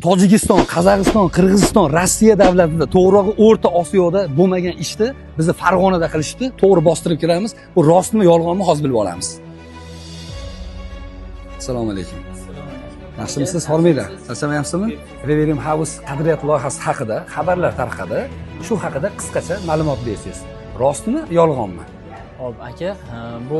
Tojikiston, Qozog'iston, Qirg'iziston, Rossiya davlatida, to'g'rirog'i O'rta Osiyoda bo'lmagan ishni bizni Farg'onada qilishdi. To'g'ri bostirib kiramiz. Bu rostmi, yolg'onmi hozir bilib olamiz. Assalomu alaykum. Yaxshimisiz? Hormanglar. Charchamayapsizmi? Reverium House qadriyat loyihasi haqida xabarlar tarqadi. Shu haqida qisqacha ma'lumot bersangiz. Rostmi, yolg'onmi? Hop, aka, bu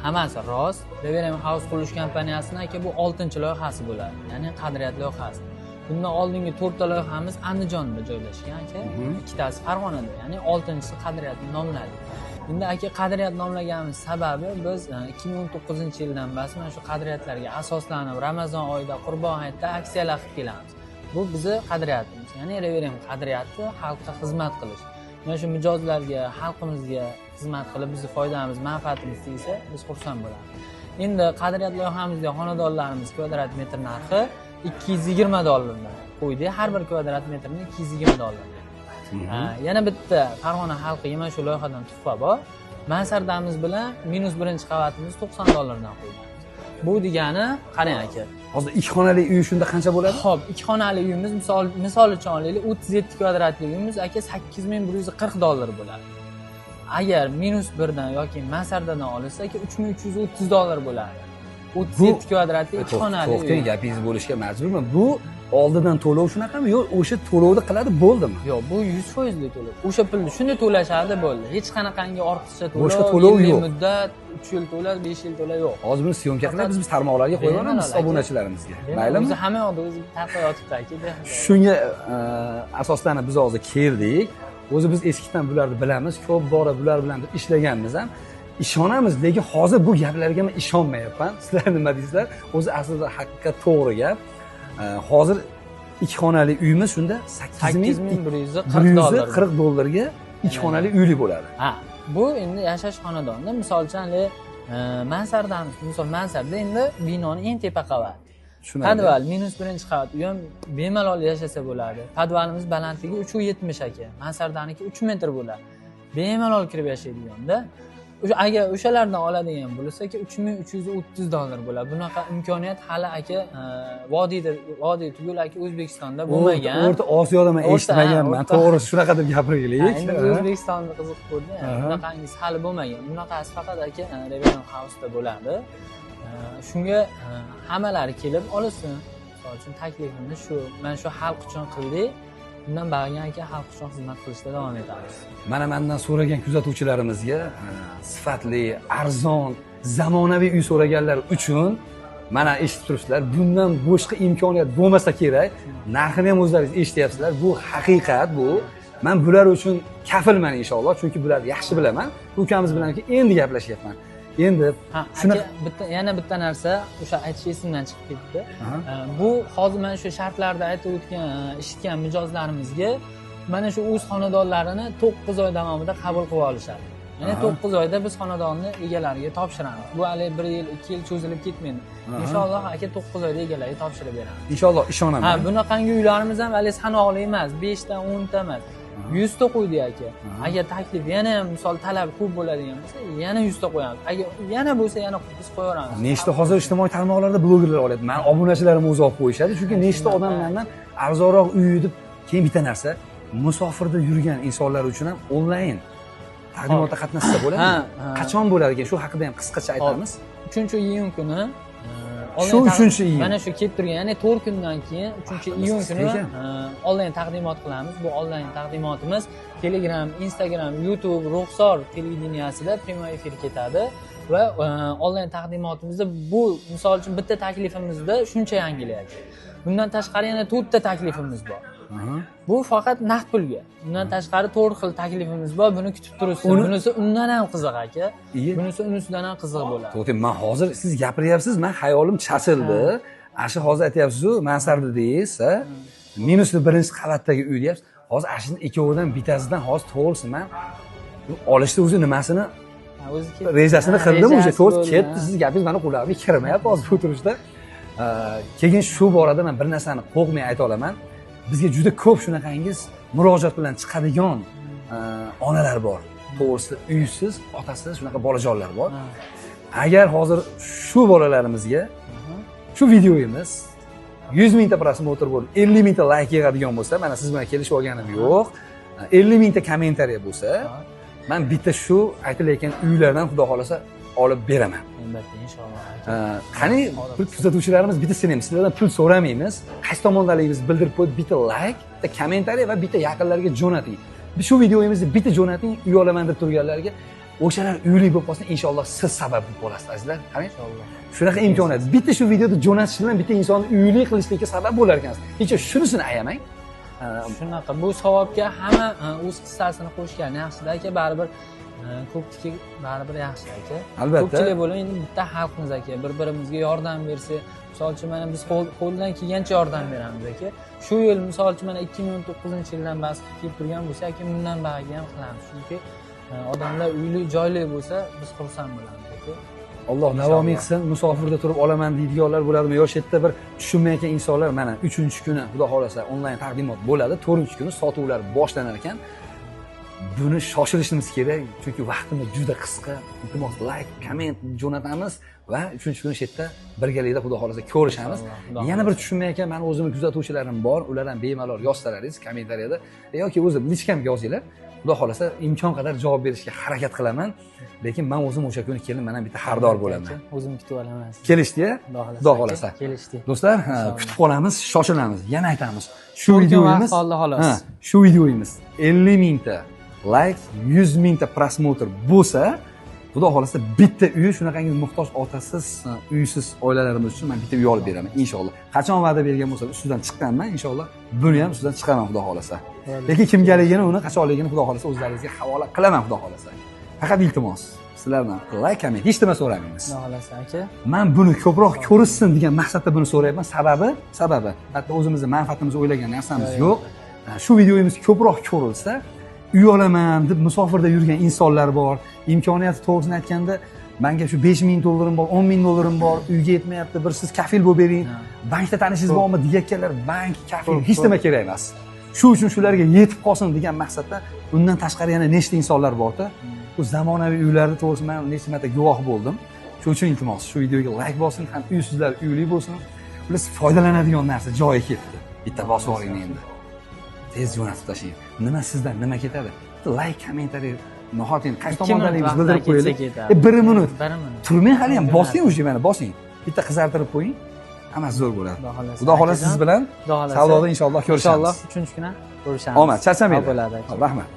hammasi rost. Reverium House qurilish kompaniyasining aka bu 6-loyihasi bo'ladi. Ya'ni qadriyat loyihasi. Bundan oldingi 4ta loyihamiz Andijonda joylashgan aka. Ikkitasi Farg'onada, ya'ni 6-si qadriyatni nomladik. Bunda aka qadriyat nomlaganimiz sababi biz 2019-yildan beri mana shu qadriyatlarga asoslanib Ramazon oyida, Qurbon hayitida aksiyalar qilib kelamiz. Bu bizni qadriyatimiz, ya'ni Reverium qadriyati xalqqa xizmat qilish. Mana shu mijozlarga, xalqimizga xizmat qilib bizni foydamiz, manfaatimiz tegsa, biz xursand bo'lamiz. Endi qadriyat loyihamizda xonadonlarimiz kvadrat metr narxi $220 qo'ydik. Har bir kvadrat metrini $220. Yana bitta Farg'ona xalqiga mana shu loyihadan tuhfa bor. Mansardamiz bilan -1 qavatimiz $90 dan qo'ydik. Bu degani, qarang aka. Hozir 2 xonali uy shunda qancha bo'ladi? Xo'p, 2 xonali uyimiz misol uchun olaylik, 37 kvadratli uyimiz aka $8140 bo'ladi. Agar -1 dan yoki mansardadan olsa aka $3330 bo'ladi. 37 kvadratli 2 xonali uy. To'xtang, gapingiz bo'lishga majburman. Bu oldidan to'lov shunaqami yo o'sha to'lovni qiladi bo'ldimi? Yo'q, bu 100% to'lov. O'sha pulni shunda to'lashadi bo'ldi. Hech qanaqangi ortiqcha to'lov, boshqa to'lov yo'q. Muddat 3 yil to'lab, 5 yil to'lab yo'q. Hozir buni syomka qilib biz tarmoqlarga qo'yib yuboramiz obunachilarimizga. Maylimi? Biz hamma yoqda o'zi tarqab yotibdi aka. Shunga asoslanib biz hozir keldik. O'zi biz eskidan bularni bilamiz, ko'p bora bular bilan ishlaganmiz ham. Ishonamiz, lekin hozir bu gaplarga men ishonmayapman. Sizlar nima deysizlar? O'zi aslida haqiqat to'g'ri gap. Hozir 2 xonali uyimiz shunda $8140 2 xonali uyli bo'ladi. Ha, bu endi yashash xonadonida, misol uchun mansardamiz, misol mansarda endi binoning eng tepa qavati. Podval -1 qavat u ham bemalol yashasa bo'ladi. Podvalimiz balandligi 3.70 aka. Mansardaniki 3 metr bo'ladi. Bemalol kirib yashaydiganda, agar o'shalardan oladigan bo'lsa-ki $3330 bo'ladi. Bunaqa imkoniyat hali aka vodiy tugul aka O'zbekistonda bo'lmagan. O'rta Osiyoda men eshitmaganman. To'g'ri, shunaqa deb gapiraylik. Endi O'zbekistonni qiziq ko'rdi. Bunaqangiz hali bo'lmagan. Bunaqasi faqat aka Reverium House'da bo'ladi. Shunga hammalari kelib olsin. Misol uchun taklifimiz shu. Men shu xalq uchun qildik. Bundan ba'gan aka xalq uchun xizmat qilishda davom etamiz. Mana mendan so'ragan kuzatuvchilarimizga sifatli, arzon, zamonaviy uy so'raganlar uchun mana eshitib turibsizlar. Bundan boshqa imkoniyat bo'lmasa kerak. Narxini ham o'zlaringiz eshityapsizlar. Bu haqiqat bu. Men bular uchun kafilman inshaalloh, chunki bular yaxshi bilaman. Ukamiz bilan endi gaplashyapman. Endi yana bitta narsa, o'sha aytish esimdan chiqib ketdi. Bu hozir mana shu shartlarda aytib o'tgan, eshitgan mijozlarimizga mana shu o'z xonadonlarini 9 oy davomida qabul qilib olishadi. Ya'ni 9 oyda biz xonadonni egalariga topshiramiz. Bu hali 1 yil, 2 yil cho'zilib ketmaydi. Inshaalloh aka 9 oyda egalariga topshirib beramiz. Inshaalloh ishonaman. Bunaqangi uylarimiz ham hali sanoqli emas, 5 ta, 10 ta emas. 100 ta qo'ydik aka. Agar taklif yana ham misol talab ko'p bo'ladigan bo'lsa, yana 100 ta qo'yamiz. Agar yana bo'lsa, yana biz qo'yaveramiz. Nechta hozir ijtimoiy tarmoqlarda blogerlar olyapti. Men obunachilarim o'zi olib qo'yishadi, chunki nechta odam mendan arzonroq uy deb. Keyin bitta narsa, musofirda yurgan insonlar uchun ham onlayn taqdimotda qatnashsa bo'ladi. Qachon bo'ladi ekan? Shu haqida ham qisqacha aytamiz. 3-iyun kuni shu 3-iyun. Mana shu kelib turgan, ya'ni 4 kundan keyin 3-iyun kuni onlayn taqdimot qilamiz. Bu onlayn taqdimotimiz Telegram, Instagram, YouTube, Ruxsor televideniyasida prямой efir ketadi va onlayn taqdimotimizda bu misol uchun bitta taklifimizda shuncha yangilaydi. Bundan tashqari yana 4 ta taklifimiz bor. Bu faqat naqd pulga. Bundan tashqari 4 xil taklifimiz bor. Buni kutib turibsiz. Bunisi undan ham qiziq aka. Bunisi unisidan ham qiziq bo'ladi. To'g'ri, men hozir siz gapiryapsiz, men xayolim chachildi. Asha hozir aytyapsiz-ku, mansarda deysiz, -1 qavatdagi uy deyapsiz. Hozir ashini ikkovidan bittasidan hozir to'g'risi men olishni o'zi nimasini rejasini qildim, o'sha to'rt ketdi. Siz gapingiz meni quloqimga kirmayapti hozir bu turishda. Keyin shu borada men bir narsani qo'rqmay ayta olaman. Bizga juda ko'p shunaqangiz murojaat bilan chiqadigan onalar bor. To'g'risi uysiz, otasiz shunaqa bolajonlar bor. Agar hozir shu bolalarimizga shu videoyimiz 100 mingta prosmotr bo'lib 50 mingta layk yig'adigan bo'lsa, mana siz bilan kelishib olganim yo'q. 50 mingta kommentariy bo'lsa, men bitta shu aytilayotgan uylardan xudo xolasa olib beraman. Albatta, inshaalloh. Qani pul kuzatuvchilarimiz bitta sinamiz. Sizlardan pul so'ramaymiz. Qaysi tomondaligimizni bildirib qo'yib, bitta layk, bitta kommentariy va bitta yaqinlarga jo'nating. Shu videomizni bitta jo'nating, uy olaman deb turganlarga, o'shalar uyli bo'lib qolsa, inshaalloh siz sabab bo'lasiz, azizlar. Qarang. Inshaalloh. Shunaqa imkoniyat. Bitta shu videoni jo'natish bilan bitta insonni uyli qilishlikka sabab bo'lar ekansiz. Hech shunisini ayamang. Shunaqa bu savobga hamma o'z hissasini qo'shgani yaxshida aka, baribir ko'pniki baribir yaxshi aka. Albatta. Ko'pchilik bo'lib endi bitta xalqmiz aka, bir-birimizga yordam bersa, misol uchun mana biz qo'ldan kelgancha yordam beramiz aka. Shu yil misol uchun mana 2009-yildan bas kelib turgan bo'lsa aka, bundan bag'aga ham qilamiz. Chunki odamlar uyli, joyli bo'lsa, biz xursand bo'lamiz aka. Alloh davomiy qilsin. Musofirda turib olaman deydiganlar bo'ladimi? Yoki yerda bir tushunmayotgan insonlar mana 3-kuni xudo xolasa onlayn taqdimot bo'ladi. 4-kuni sotuvlar boshlanar ekan. Buni shoshilishimiz kerak, chunki vaqtimiz juda qisqa. Iltimos like, komment jo'natamiz va 3-kuni yerda birgalikda xudo xolasa ko'rishamiz. Yana bir tushunmayotgan meni o'zimni kuzatuvchilarim bor. Ulardan bemalol yozsalaringiz kommentariyada yoki o'zi lichkamga yozinglar. Xudo xolasa imkon qadar javob berishga harakat qilaman. Lekin men o'zim o'sha kuni kelib mana bitta xaridor bo'laman. O'zim kutib olaman. Kelishdi-ya? Xudo xolasa. Kelishdi. Do'stlar, kutib qolamiz, shoshilamiz. Yana aytamiz. Shu videomiz shu videomiz 50 mingta like, 100 mingta prosmotr bo'lsa, xudo xolasa bitta uy, shunaqangi muhtoj otasiz, uysiz oilalarimiz uchun men bitta uy olib beraman inshaalloh. Qachon va'da bergan bo'lsa, ustidan chiqqanman inshaalloh. Buni ham ustidan chiqaman xudo xolasa. Lekin kimgaligini, uni qachonligini xudo xolasa o'zlaringizga havola qilaman xudo xolasa. Faqat iltimos, sizlardan like, comment hech nima so'ramaymiz. Xudo xolasa aka. Men buni ko'proq ko'rishsin degan maqsadda buni so'rayapman. Sababi, hatto o'zimizning manfaatimizni o'ylagan narsamiz yo'q. Shu videomiz ko'proq ko'rilsa, uy olaman deb musofirda yurgan insonlar bor. Imkoniyati to'g'risini aytganda, menga shu 5 ming dollarim bor, 10 ming dollarim bor, uyga yetmayapti, bir siz kafil bo'lib bering. Bankda tanishingiz bormi deyotganlar, bank, kafil hech nima kerak emas. Shu uchun shularga yetib qolsin degan maqsadda, undan tashqari yana nechta insonlar bor-da. Bu zamonaviy uylarni to'g'risida men necha marta guvoh bo'ldim. Shuning uchun iltimos, shu videoga like bosin, ham uysizlar uyli bo'lsin. Ular foydalanadigan narsa joyi ketdi. Bitta bosib oling endi. Tez jo'natib tashlang. Nima sizdan nima ketadi? Like, kommentariy, nihoyat qaysi tomondaligimizni bildirib qo'yaylik. 1 minut. Turmang hali ham bosing o'sha mana bosing. Bitta qizartirib qo'ying. Hammasi zo'r bo'ladi. Xudo xolasa siz bilan savdoda inshaalloh ko'rishamiz. Inshaalloh 3-kuni ko'rishamiz. Omad, charchamaydi. Bo'ladi. Rahmat.